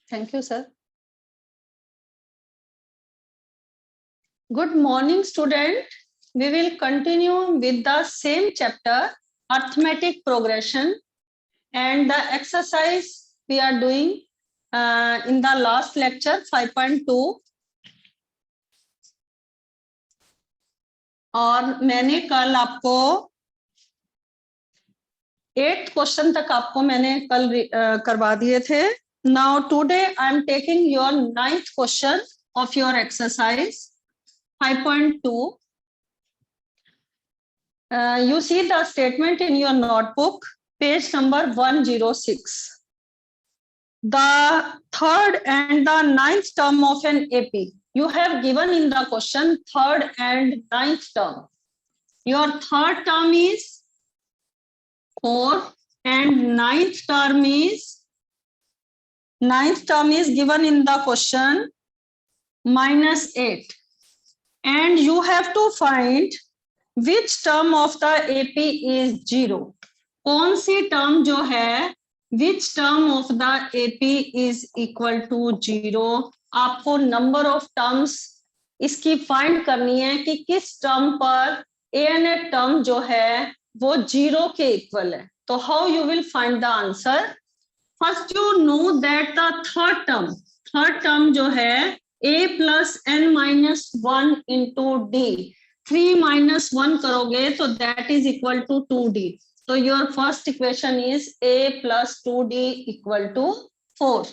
Thank you, sir. Good morning, student. We will continue with the same chapter, arithmetic progression, and the exercise we are doing in the last lecture 5.2. और मैंने कल आपको 8th question तक आपको मैंने कल करवा दिए थे. Now today I am taking your 9th question of your exercise 5.2. You see the statement in your notebook, page number 106. The third and the ninth term of an AP. You have given in the question third and ninth term. Your third term is 4 and ninth term is given in the question -8. And you have to find which term of the AP is 0. कौन सी term जो है which term of the AP is equal to 0. आपको number of terms इसकी find करनी है कि किस term पर ANA term जो है वो 0 के equal है. तो how you will find the answer? First you know that the third term जो है a plus n minus 1 into d. 3 minus 1 करोगे तो that is equal to 2d. So your first equation is a plus 2d equal to 4.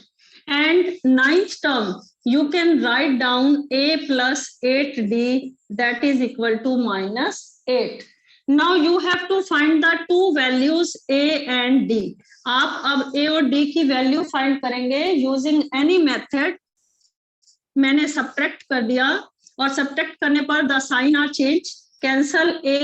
And ninth term, you can write down a plus 8d, that is equal to -8. Now you have to find the two values a and d. आप अब a और d की value find करेंगे using any method. मैंने subtract कर दिया और subtract करने पर the sign are change. Cancel a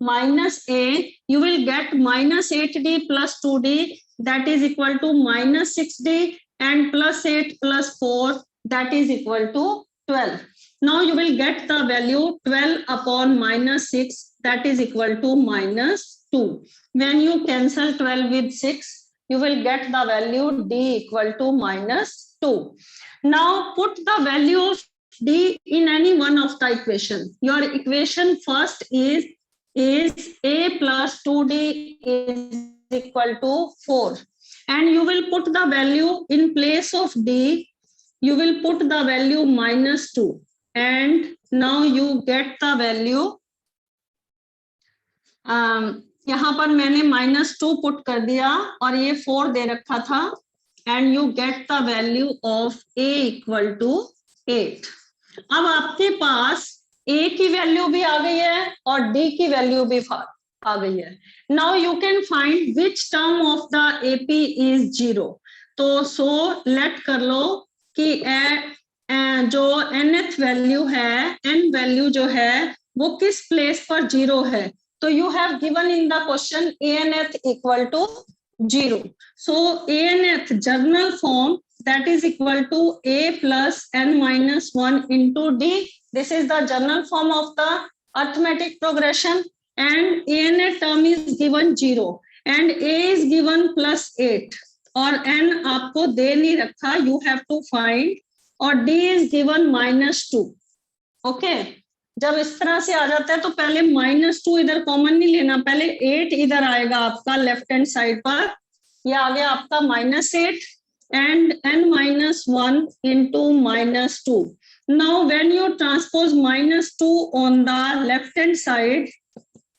with -a, you will get -8d plus 2d, that is equal to -6d, and +8 plus 4, that is equal to 12. Now you will get the value 12 upon -6, that is equal to -2. When you cancel 12 with 6, you will get the value d equal to -2. Now put the value of d in any one of the equation. Your equation first is a plus 2d is equal to 4. And you will put the value in place of d. You will put the value -2. And now you get the value. यहाँ पर मैंने -2 put कर दिया और ये 4 दे रखा था. And you get the value of a equal to 8. अब आपके पास a की वैल्यू भी आ गई है और d की वैल्यू भी आ गई है. Now you can find which term of the AP is 0. तो let कर लो कि जो nth वैल्यू है, n वैल्यू जो है वो किस प्लेस पर 0 है. तो you have given in the question ANth equal to 0. So ANth journal form, that is equal to a plus n minus 1 into d. This is the journal form of the arithmetic progression. And ANA term is given 0 and a is given +8 और n आपको दे नहीं रखा, you have to find, और d is given -2. Okay, जब इस तरह से आ जाता है तो पहले -2 इधर कॉमन नहीं लेना, पहले 8 इधर आएगा आपका लेफ्ट हैंड साइड पर. ये आ गया आपका -8 and n minus 1 into -2. Now when you transpose -2 on the left hand side,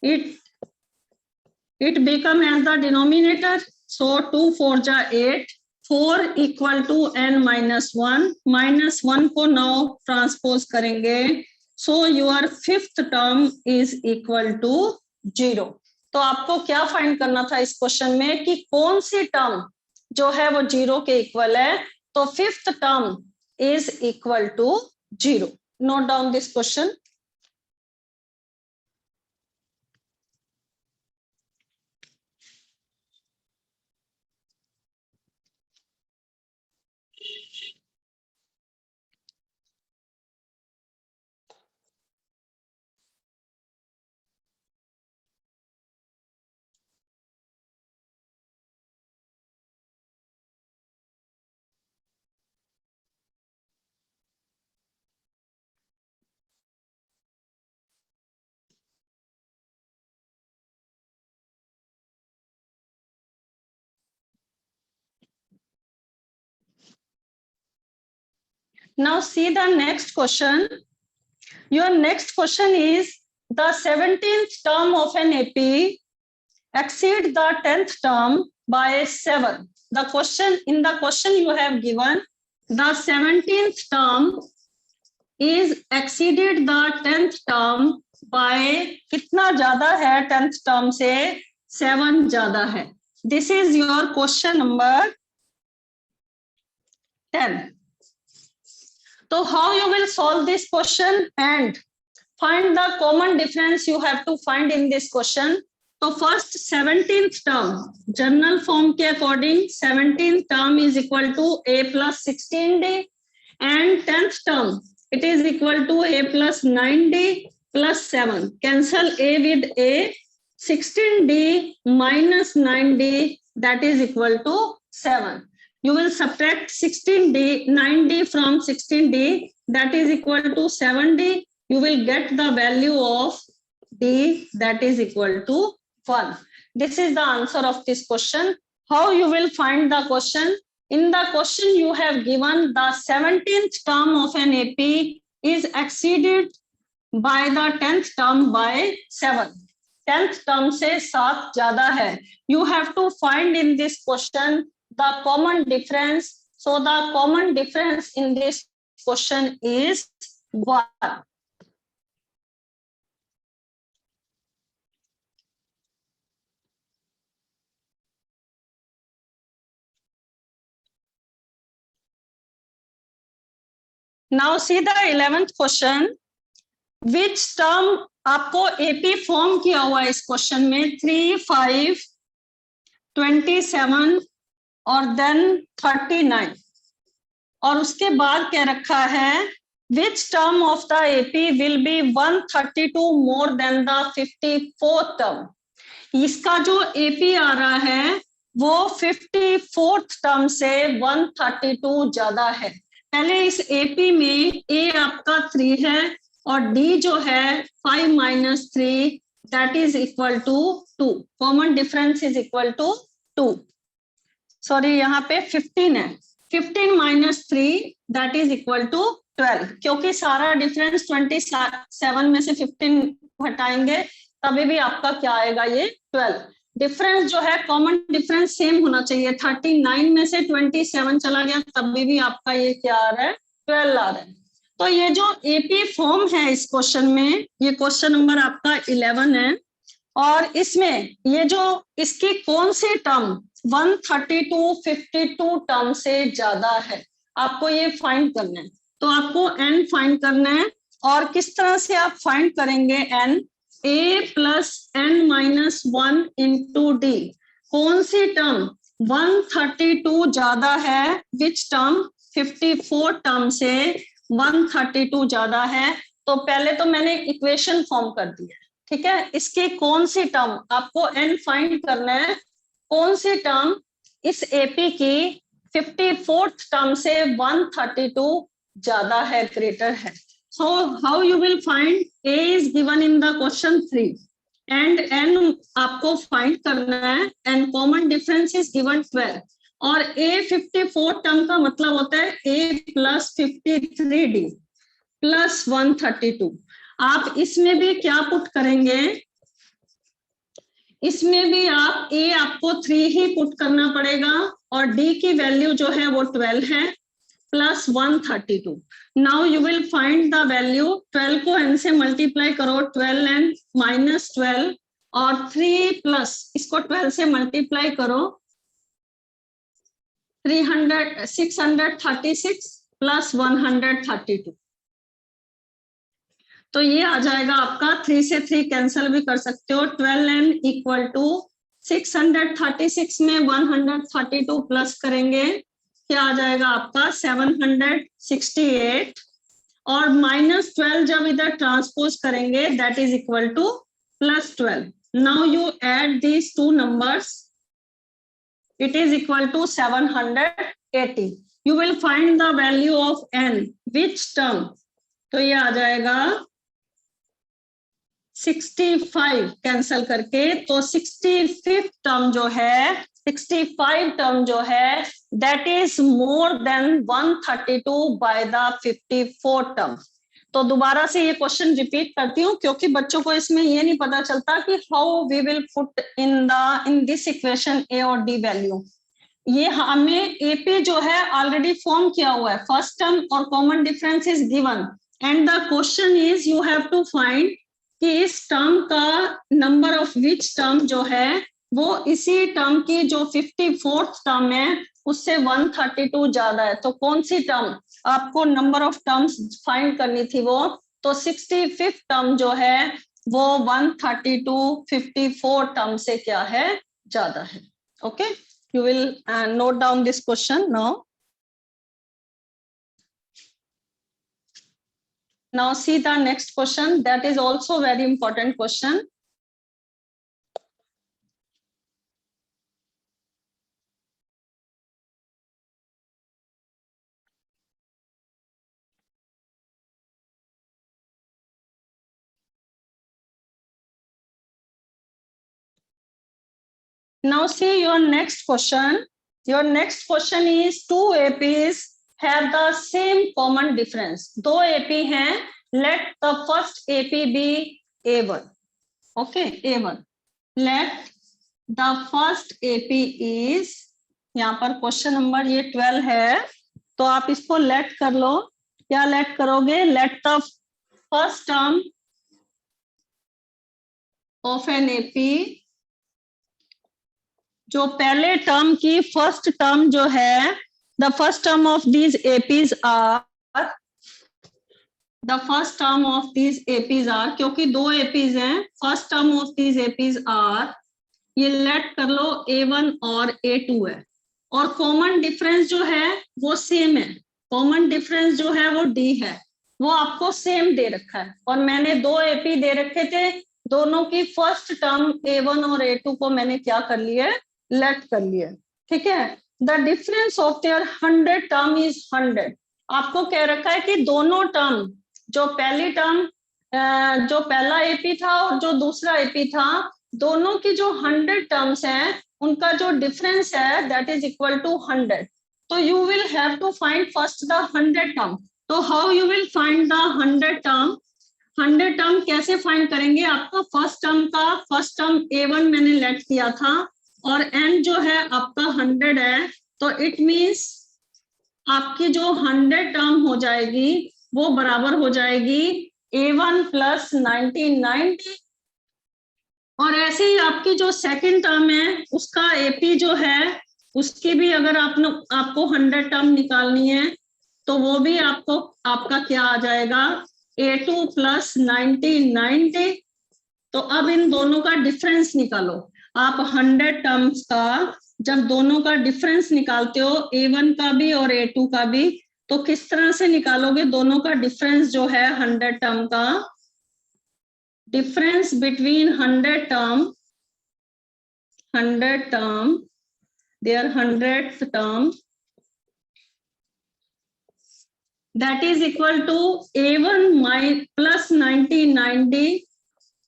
it become as the denominator. So 2 4 ja 8, 4 equal to n minus 1. -1 को now transpose करेंगे. So your fifth term is equal to 0. तो आपको क्या find करना था इस question में कि कौन सी टर्म जो है वो 0 के इक्वल है. तो fifth term is equal to 0. Note down this question. Now see the next question. Your next question is the 17th term of an AP exceed the 10th term by 7. The question in the question you have given the 17th term is exceeded the 10th term by कितना ज्यादा है 10th term से 7 ज्यादा है. This is your question number 10. So how you will solve this question and find the common difference you have to find in this question. So first 17th term, general form के according 17th term is equal to a plus 16d and 10th term it is equal to a plus 9d plus 7. Cancel a with a, 16d minus 9d that is equal to 7. You will subtract 16d, 9d from 16d that is equal to 7d. You will get the value of d that is equal to 1. This is the answer of this question. How you will find the question? In the question you have given the 17th term of an AP is exceeded by the 10th term by 7. 10th term से 7 ज्यादा है. You have to find in this question the common difference. So the common difference in this question is 1. Now see the 11th question. Which term आपको AP form किया हुआ है इस question में 3, 5, 27 और देन 39 और उसके बाद क्या रखा है which term of the AP will be 132 more than the 54th term. इसका जो AP आ रहा है वो 54th term से 132 ज्यादा है. पहले इस AP में A आपका 3 है और D जो है 5 minus 3 that is equal to 2. Common difference is equal to 2. Sorry यहाँ पे 15 है. 15 minus 3 that is equal to 12. क्योंकि सारा डिफरेंस 27 में से 15 हटाएंगे तभी भी आपका क्या आएगा ये 12. डिफरेंस जो है कॉमन डिफरेंस सेम होना चाहिए. 39 में से 27 चला गया तभी भी आपका ये क्या आ रहा है 12 आ रहा है. तो ये जो AP फॉर्म है इस क्वेश्चन में ये क्वेश्चन नंबर आपका 11 है और इसमें ये जो इसकी कौन सी टर्म 132 52 टर्म से ज्यादा है आपको ये फाइंड करना है. तो आपको n फाइंड करना है और किस तरह से आप फाइंड करेंगे n a plus n minus 1 into d. कौन सी टर्म 132 ज्यादा है विच टर्म 54 टर्म से 132 ज्यादा है. तो पहले तो मैंने इक्वेशन फॉर्म कर दिया. ठीक है. इसकी कौन सी टर्म आपको n फाइंड करना है. कौन सी टर्म इस AP की 54th टर्म से 132 ज्यादा है ग्रेटर है. So how you will find A is given in the question 3 and n आपको फाइंड करना है and common difference is given 12 और A 54 टर्म का मतलब होता है A plus 53D plus 132. आप इसमें भी क्या पुट करेंगे. इसमें भी आप A आपको 3 ही पुट करना पड़ेगा और D की वैल्यू जो है वो 12 है plus 132. Now you will find the value. 12 को n से मल्टीप्लाई करो 12n minus 12 और 3 प्लस इसको 12 से मल्टीप्लाई करो 636 प्लस 132. तो ये आ जाएगा आपका 3 से 3 कैंसिल भी कर सकते हो. 12n इक्वल टू 636 में 132 प्लस करेंगे क्या आ जाएगा आपका 768 और माइनस 12 जब इधर ट्रांसपोज करेंगे that is equal two plus 12. Now you add these two numbers it is equal to 780. You will find the value of n which term. तो ये आ जाएगा 65 कैंसिल करके. तो 65th टर्म जो है 65 टर्म जो है that is more than 132 by the 54 term. तो दोबारा से ये क्वेश्चन रिपीट करती हूँ क्योंकि बच्चों को इसमें ये नहीं पता चलता कि how we will put in this equation A और डी वैल्यू। ये हमें एपी जो है ऑलरेडी फॉर्म किया हुआ है, फर्स्ट टर्म और common difference is given and the question is you have to find कि इस टर्म का नंबर ऑफ विच टर्म जो है वो इसी टर्म की जो 54th टर्म है उससे 132 ज्यादा है। तो कौन सी टर्म आपको नंबर ऑफ टर्म्स फाइंड करनी थी वो, तो 65th टर्म जो है वो 132 54 टर्म से क्या है ज्यादा है। Okay, you will note down this question now. Now see the next question, that is also very important question. Now see your next question. Your next question is two APs have the same common difference. दो AP हैं, let the first AP be A1. Okay, A1. Let the first AP is, यहाँ पर question number ये 12 है तो आप इसको late कर लो। क्या लेट करोगे? Let the first term of an AP, जो पहले टर्म की फर्स्ट टर्म जो है, the first term of these APs are, the first term of these APs are, क्योंकि दो एपीज हैं, first term of these APs are, ये let कर लो A1 और A2 है और कॉमन डिफरेंस जो है वो सेम है। कॉमन डिफरेंस जो है वो D है, वो आपको सेम दे रखा है और मैंने दो एपी दे रखे थे, दोनों की फर्स्ट टर्म A1 और A2 को मैंने क्या कर लिया, लेट कर लिया। ठीक है, the difference of their 100 term is 100। आपको कह रखा है कि दोनों टर्म, जो पहली टर्म जो पहला एपी था और जो दूसरा एपी था, दोनों की जो 100 टर्म्स हैं उनका जो डिफरेंस है दैट इज इक्वल टू 100। तो you will have to find first the 100 term. तो how you will find the 100 term? 100 term कैसे फाइंड करेंगे? आपका फर्स्ट टर्म का फर्स्ट टर्म A1 मैंने लेट किया था और n जो है आपका 100 है, तो इट मींस आपकी जो 100 टर्म हो जाएगी वो बराबर हो जाएगी A1 प्लस 1990। और ऐसे ही आपकी जो सेकंड टर्म है उसका एपी जो है उसकी भी अगर आपको 100 टर्म निकालनी है तो वो भी आपका क्या आ जाएगा, A2 प्लस 1990। तो अब इन दोनों का डिफरेंस निकालो। आप 100 टर्म्स का जब दोनों का डिफरेंस निकालते हो, A1 का भी और A2 का भी, तो किस तरह से निकालोगे? दोनों का डिफरेंस जो है 100 टर्म का, difference between 100 term, their 100th term, that is equal to A1 plus 1990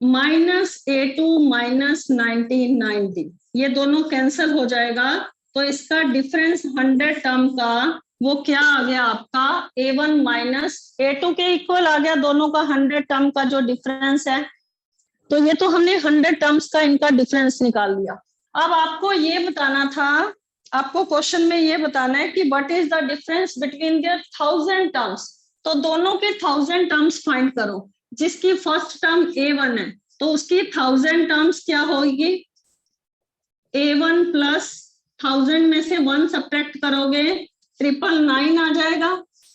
minus A2 minus 1990। ये दोनों कैंसल हो जाएगा तो इसका डिफरेंस 100 टर्म का वो क्या आ गया आपका, A1 माइनस A2 के इक्वल आ गया, दोनों का 100 टर्म का जो डिफरेंस है। तो ये तो हमने 100 टर्म्स का इनका डिफरेंस निकाल लिया। अब आपको ये बताना था, आपको क्वेश्चन में ये बताना है कि what is the difference between their 1000 terms. तो दोनों के 1000 टर्म्स फाइंड करो। जिसकी फर्स्ट टर्म A1 है तो उसकी 1000 टर्म्स क्या होगी, A1 प्लस 1000 में से 1 सब्ट्रैक्ट करोगे 999 आ जाएगा।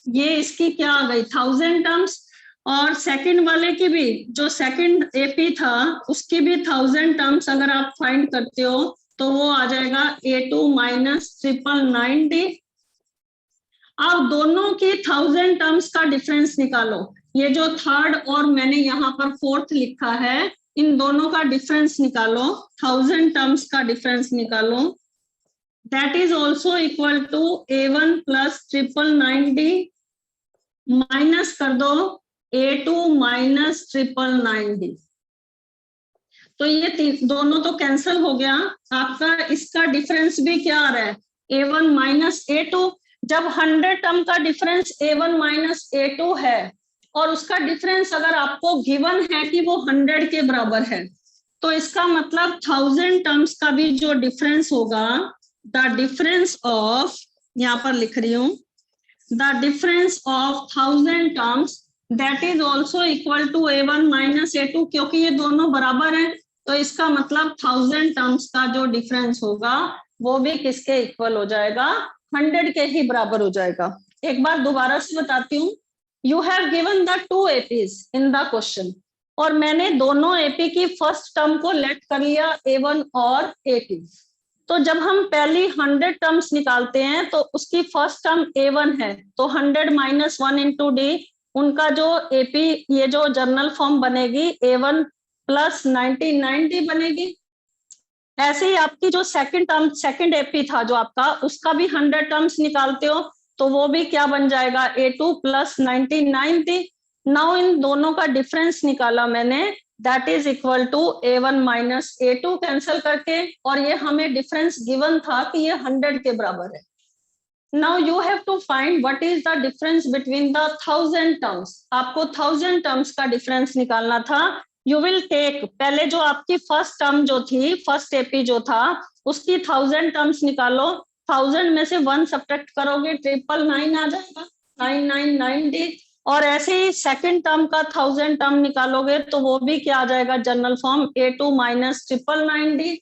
ये इसकी क्या आ गई, 1000 टर्म्स। और सेकंड वाले की भी, जो सेकंड एपी था उसकी भी 1000 टर्म्स अगर आप फाइंड करते हो तो वो आ जाएगा A2 माइनस 999D। अब दोनों की 1000 टर्म्स का डिफरेंस निकालो। ये जो थर्ड और मैंने यहाँ पर फोर्थ लिखा है, इन दोनों का डिफरेंस निकालो, 1000 टर्म्स का डिफरेंस निकालो। That is also equal to A1 plus 999D minus कर दो A2 माइनस 999D। तो ये दोनों तो कैंसिल हो गया आपका। इसका डिफरेंस भी क्या आ रहा है, A1 माइनस A2। जब 100 टर्म का डिफरेंस A1 माइनस A2 है और उसका डिफरेंस अगर आपको गिवन है कि वो 100 के बराबर है, तो इसका मतलब 1000 टर्म्स का भी जो डिफरेंस होगा, द डिफरेंस ऑफ, यहाँ पर लिख रही हूं, the difference of 1000 terms that is also equal to A1 minus A2, क्योंकि ये दोनों बराबर हैं। तो इसका मतलब 1000 टर्म्स का जो डिफरेंस होगा वो भी किसके इक्वल हो जाएगा, 100 के ही बराबर हो जाएगा। एक बार दोबारा से बताती हूँ, you have given the 2 APs in the question, और मैंने दोनों AP की फर्स्ट टर्म को लेट कर लिया A1 और A2। तो जब हम पहली 100 टर्म्स निकालते हैं तो उसकी फर्स्ट टर्म A1 है, तो 100 माइनस 1 इंटू डी, उनका जो AP ये जो जर्नल फॉर्म बनेगी A1 प्लस 90 बनेगी। ऐसे ही आपकी जो सेकंड टर्म, सेकंड AP था जो आपका, उसका भी 100 टर्म्स निकालते हो तो वो भी क्या बन जाएगा, A2 प्लस 99 थी। नाउ इन दोनों का डिफरेंस निकाला मैंने, that is equal to A1 minus A2 cancel करके, और ये हमें डिफरेंस गिवन था कि ये 100 के बराबर है। Now you have to find what is the difference between the 1000 terms. आपको 1000 टर्म्स का डिफरेंस निकालना था। यू विल टेक, पहले जो आपकी फर्स्ट टर्म जो थी, फर्स्ट AP जो था, उसकी 1000 टर्म्स निकालो। 1000 में से 1 सब्ट्रैक्ट करोगे, 999 आ जाएगा, 9990। और ऐसे ही सेकंड टर्म का 1000 टर्म निकालोगे तो वो भी क्या आ जाएगा, general form A2 minus 999D।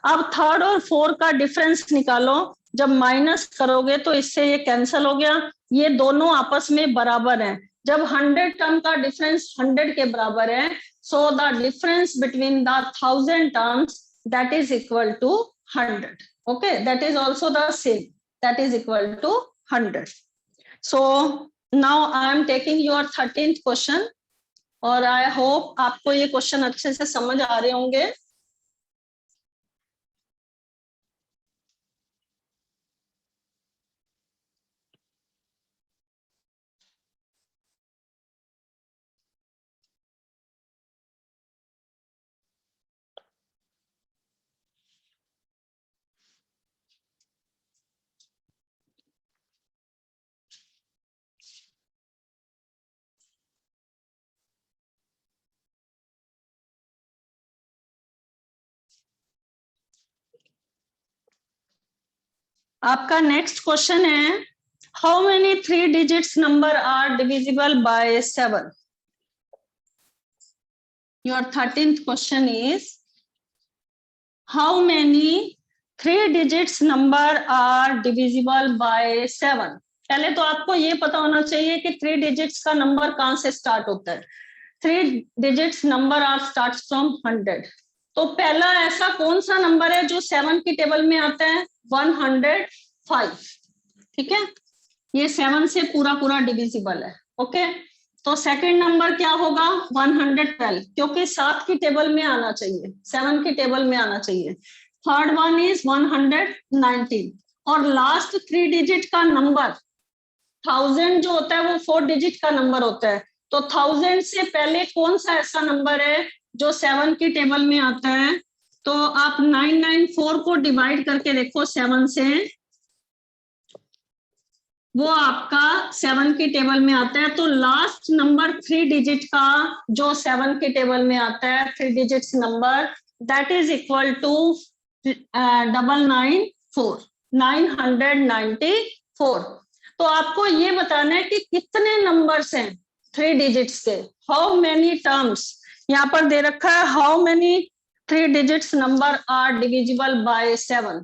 अब थर्ड और फोर्थ का डिफरेंस निकालो, जब माइनस करोगे तो इससे ये कैंसिल हो गया, ये दोनों आपस में बराबर हैं। जब 100 टर्म का डिफरेंस 100 के बराबर है, so the difference between the 1000 terms that is equal to 100। Okay, that is also the same, that is equal to 100। So now I am taking your 13th question, और आई होप आपको ये question अच्छे से समझ आ रहे होंगे। आपका next question है, how many 3 digits number are divisible by 7। Your 13th question is, how many 3 digits number are divisible by 7। पहले तो आपको ये पता होना चाहिए कि 3 डिजिट्स का नंबर कहां से स्टार्ट होता है। 3 digits number are start from 100। तो पहला ऐसा कौन सा नंबर है जो 7 की टेबल में आता है, 105। ठीक है, ये 7 से पूरा पूरा डिविजिबल है। ओके, तो सेकंड नंबर क्या होगा, 112, क्योंकि 7 की टेबल में आना चाहिए, 7 की टेबल में आना चाहिए। थर्ड वन इज 119, और लास्ट 3 डिजिट का नंबर 1000 जो होता है वो 4 डिजिट का नंबर होता है। तो 1000 से पहले कौन सा ऐसा नंबर है जो 7 की टेबल में आता है, तो आप 994 को डिवाइड करके देखो 7 से, वो आपका 7 की टेबल में आता है। तो लास्ट नंबर 3 डिजिट का जो 7 की टेबल में आता है, 3 digits number, that is equal to 994। तो आपको ये बताना है कि कितने नंबर्स हैं 3 डिजिट्स के, हाउ मेनी टर्म्स। यहाँ पर दे रखा है how many 3 digits number are divisible by 7।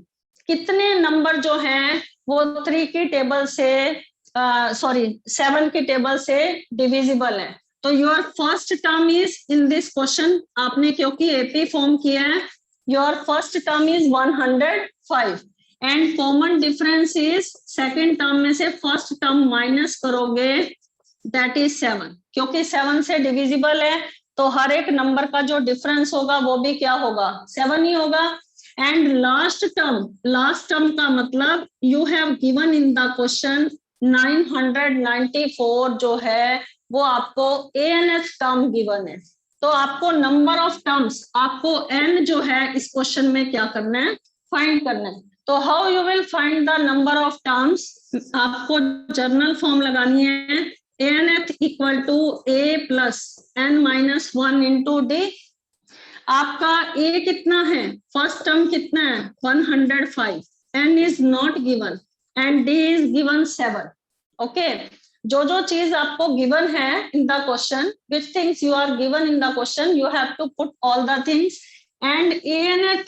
कितने नंबर जो हैं वो 3 की टेबल से, सॉरी 7 की टेबल से डिविजिबल है। तो your first term is in this question, आपने क्योंकि AP फॉर्म किया है, your first term is 105, and common difference is second term में से फर्स्ट टर्म माइनस करोगे, दैट इज 7। क्योंकि 7 से डिविजिबल है तो हर एक नंबर का जो डिफरेंस होगा वो भी क्या होगा, 7 ही होगा। एंड लास्ट टर्म का मतलब you have given in the question 994 जो है वो आपको ANF टर्म गिवन है। तो आपको नंबर ऑफ टर्म्स, आपको n जो है इस क्वेश्चन में क्या करना है, फाइंड करना है। तो how you will find the number of terms, आपको जर्नल फॉर्म लगानी है, anth equal to a plus n minus 1 into d. आपका a कितना है, फर्स्ट टर्म कितना है 105, n is not given and d is given 7। Okay, जो चीज आपको गिवन है in the question, which things you are given in the question, you have to put all the things. And ana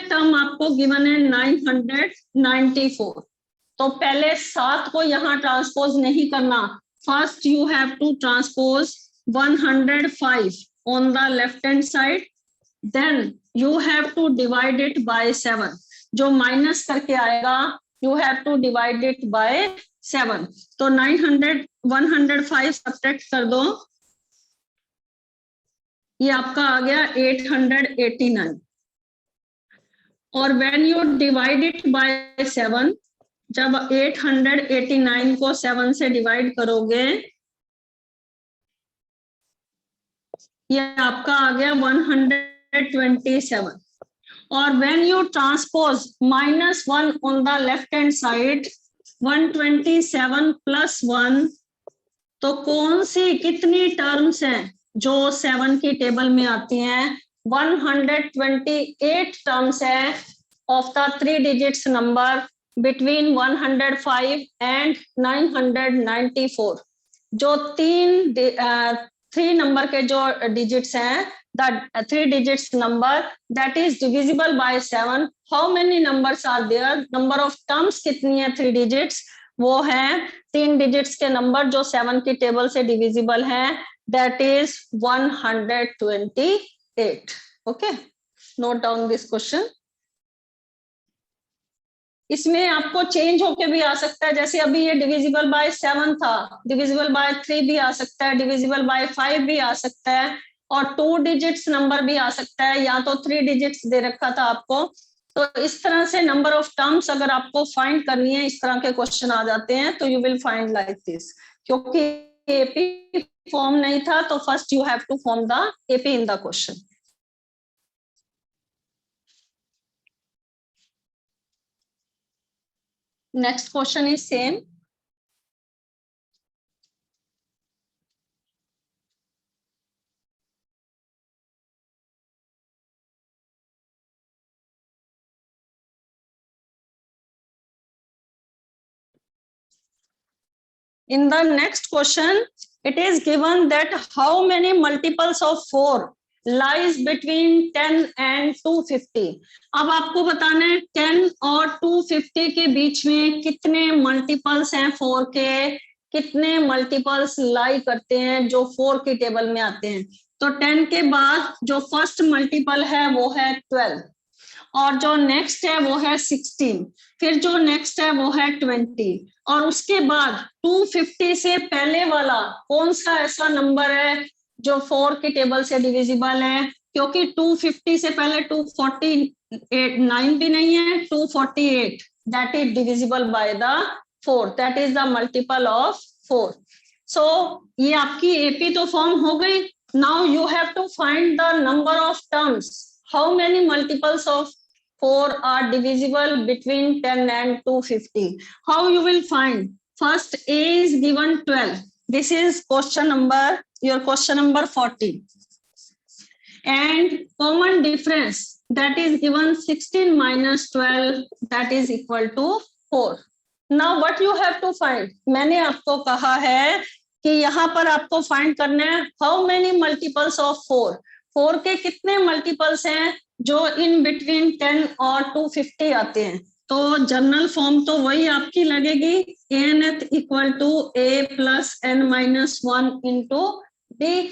term आपको given है 994। तो पहले 7 को यहाँ ट्रांसपोज नहीं करना, first you have to transpose 105 on the left hand side, then you have to divide it by 7, जो minus करके आएगा you have to divide it by 7। तो 105 सब्ट्रैक्ट कर दो, ये आपका आ गया 889। और when you divide it by 7, जब 889 को 7 से डिवाइड करोगे, ये आपका आ गया 127। और when you transpose -1 on the left hand side, 127 plus 1, तो कौन सी कितनी टर्म्स हैं जो 7 की टेबल में आती हैं, 128 टर्म्स है of the 3 digits number between 105 and 994। जो 3 नंबर के जो डिजिट्स हैं, the 3 digits number that is divisible by 7, how many numbers are there, number of terms कितनी है 3 digits, वो है 3 digits के नंबर जो 7 की टेबल से डिविजिबल है, that is 128। Okay, note down this question. इसमें आपको चेंज होके भी आ सकता है, जैसे अभी ये डिविजिबल बाय 7 था, डिविजिबल बाय 3 भी आ सकता है, डिविजिबल बाय 5 भी आ सकता है, और 2 डिजिट्स नंबर भी आ सकता है, या तो 3 डिजिट्स दे रखा था आपको। तो इस तरह से नंबर ऑफ टर्म्स अगर आपको फाइंड करनी है, इस तरह के क्वेश्चन आ जाते हैं, तो you will find like this. क्योंकि एपी फॉर्म नहीं था, तो first you have to form the AP in the question. Next question is same. In the next question, it is given that how many multiples of 4 lies between 10 and 250। अब आपको बताना है 10 और 250 के बीच में कितने मल्टीपल्स हैं 4 के, कितने मल्टीपल्स लाई करते हैं जो 4 की टेबल में आते हैं। तो 10 के बाद जो फर्स्ट मल्टीपल है वो है 12, और जो नेक्स्ट है वो है 16, फिर जो नेक्स्ट है वो है 20, और उसके बाद 250 से पहले वाला कौन सा ऐसा नंबर है जो 4 की टेबल से डिविजिबल है, क्योंकि 250 से पहले 249 भी नहीं है, 248 that is divisible by the 4, that is the multiple of 4। So ये आपकी एपी तो फॉर्म हो गई। Now you have to find the number of terms, how many multiples of 4 are divisible between 10 and 250. How you will find? First, A is given 12. This is question number, your question number 40. And common difference, that is given 16 minus 12, that is equal to 4. Now what you have to find? मैंने आपको कहा है कि यहाँ पर आपको find करना है how many multiples of 4. 4 के कितने मल्टीपल्स हैं जो इन बिटवीन 10 और 250 आते हैं। तो जनरल फॉर्म तो वही आपकी लगेगी, nth equal to a plus n minus 1 into d.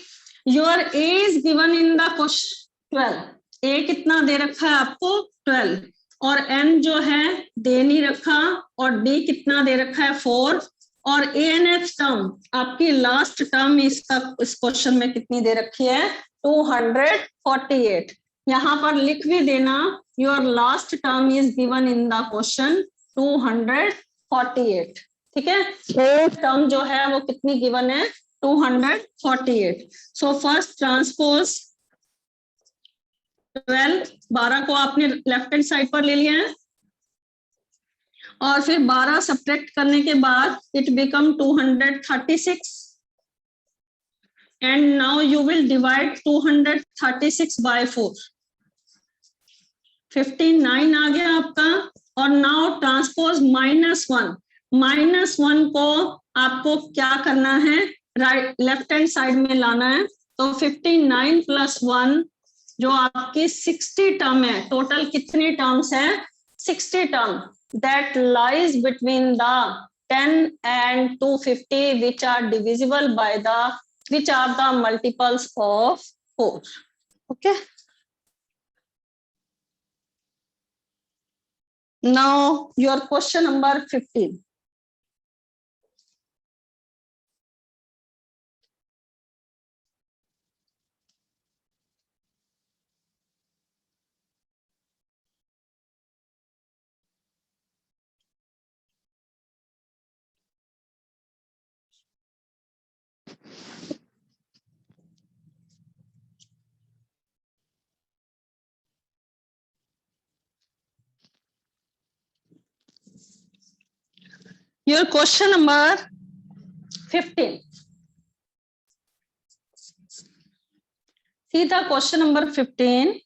Your a is given in the question 12, a कितना दे रखा है आपको 12, और n जो है दे नहीं रखा, और d कितना दे रखा है 4, और anth टर्म आपकी लास्ट टर्म इसका इस क्वेश्चन में कितनी दे रखी है 248। यहाँ पर लिख भी देना, your last term is given in the question 248। ठीक है, टर्म जो है वो कितनी गिवन है 248. So first transpose 12 को आपने लेफ्ट हैंड साइड पर ले लिया है और फिर 12 सब्ट्रैक्ट करने के बाद it become 236 and now you will divide 236 by 4. 59 आ गया आपका और now transpose -1. -1 को आपको क्या करना है, राइट लेफ्ट हैंड साइड में लाना है. तो 59 + 1 जो आपकी 60 टर्म है. टोटल कितने टर्म्स है? 60 term that lies between the 10 and 250 which are divisible by which are the multiples of 4. Okay. Now your question number 15. Your question number 15. See the question number 15.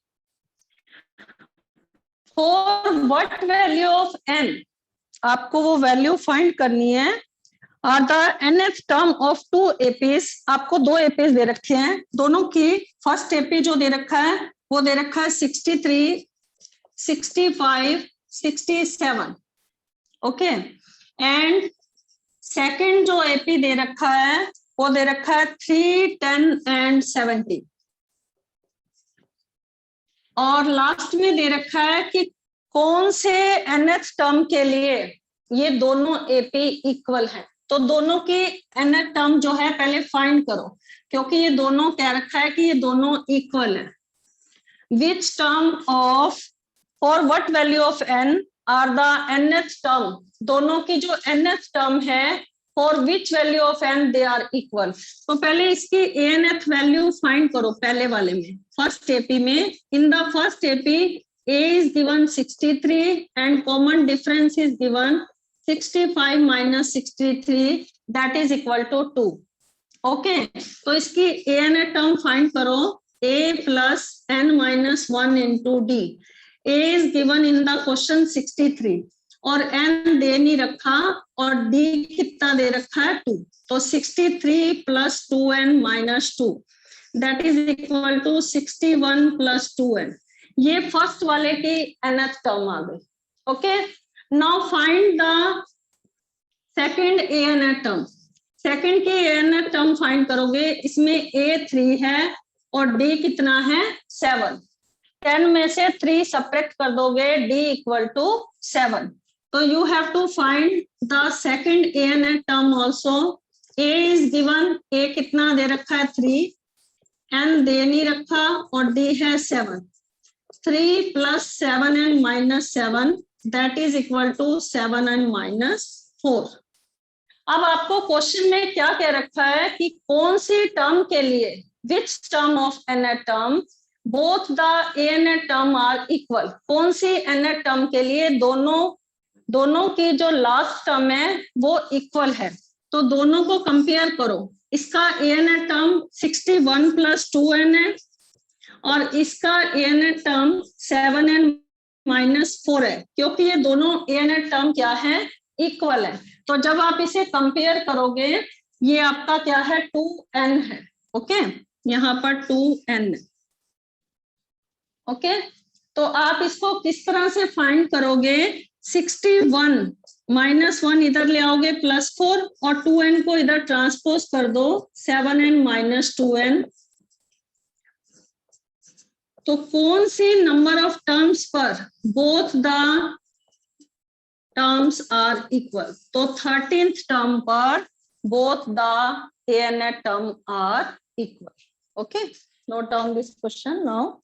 For what value of n? आपको वो value find करनी है. और the nth term of 2 APs. आपको 2 APs दे रखे हैं. दोनों की फर्स्ट AP जो दे रखा है वो दे रखा है 63, 65, 67. ओके. एंड सेकंड जो AP दे रखा है वो दे रखा है 3, 10 एंड 70. और लास्ट में दे रखा है कि कौन से nth टर्म के लिए ये दोनों AP इक्वल है. तो दोनों की nth टर्म जो है पहले फाइंड करो, क्योंकि ये दोनों कह रखा है कि ये दोनों इक्वल है. Which term of for what value of n are the nth term? दोनों की जो nth टर्म है for which value of n they are equal. तो पहले इसकी anth वैल्यू फाइंड करो. पहले वाले में फर्स्ट AP में, in the first AP a is given 63 and common difference is given 65 minus 63 that is equal to 2. Okay. तो इसकी anth टर्म फाइंड करो. a plus n minus 1 into d. a is given in the question 63 और n दे नहीं रखा और d कितना दे रखा है 2. तो 63 plus 2n minus 2 that is equal to 61 plus 2n. ये फर्स्ट वाले की nth टर्म आ गई. Okay. Now find the second anth term. Second की anth टर्म फाइंड करोगे. इसमें a 3 है और d कितना है 7. 10 में से 3 सब्ट्रैक्ट कर दोगे, d इक्वल टू 7. तो you have to find the second anth term also. a is given, a कितना दे रखा है 3, n दे नहीं रखा और d है 7. 3 plus 7n minus 7 that is equal to 7n minus 4. अब आपको क्वेश्चन में क्या कह रखा है कि कौन सी टर्म के लिए which term of nth term both the anth term are equal. कौन सी nth टर्म के लिए दोनों की जो लास्ट टर्म है वो इक्वल है. तो दोनों को कंपेयर करो. इसका anth टर्म 61 plus 2n है और इसका anth टर्म 7n minus 4 है, क्योंकि ये दोनों anth टर्म क्या है, इक्वल है. तो जब आप इसे कंपेयर करोगे ये आपका क्या है 2n है. ओके. यहाँ पर 2n. ओके. तो आप इसको किस तरह से फाइंड करोगे. 61 minus 1 इधर ले आओगे +4 और 2n को इधर ट्रांसपोज कर दो 7n minus 2n. तो कौन सी नंबर ऑफ टर्म्स पर both the terms are equal. तो 13th टर्म पर both the anth term are equal. Okay, note down this question now.